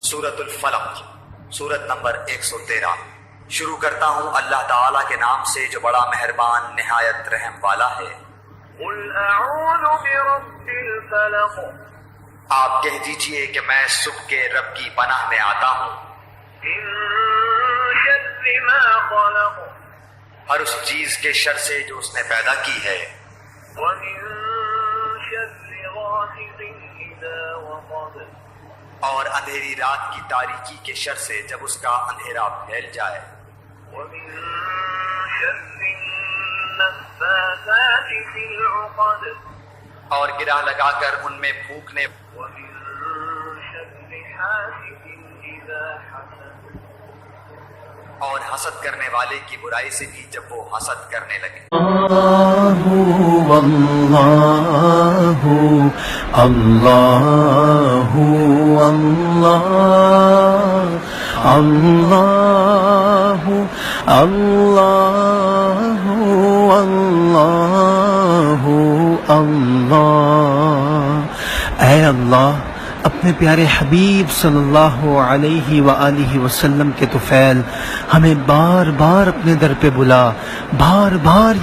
سورۃ الفلق، سورت نمبر 113۔ شروع کرتا ہوں اللہ تعالیٰ کے نام سے جو بڑا مہربان نہایت رحم والا ہے۔ قل اعوذ برب الفلق، آپ کہہ دیجئے کہ میں صبح کے رب کی پناہ میں آتا ہوں، من شر ما خلق، ہر اس چیز کے شر سے جو اس نے پیدا کی ہے، ومن شر غاسق اذا وقب، اور اندھیری رات کی تاریکی کے شر سے جب اس کا اندھیرا پھیل جائے، ومن شر النفاثات في العقد، اور گرہ لگا کر ان میں پھونکنے، ومن شر حاسد اذا حسد، اور حسد کرنے والے کی برائی سے بھی جب وہ حسد کرنے لگے۔ اللہ واللہ اللہ اللہ اللہ اللہ اللہ اللہ۔ اے اللہ، اپنے پیارے حبیب صلی اللہ علیہ وآلہ وسلم کے طفیل، ہمیں بار بار اپنے در پہ بلا، بار بار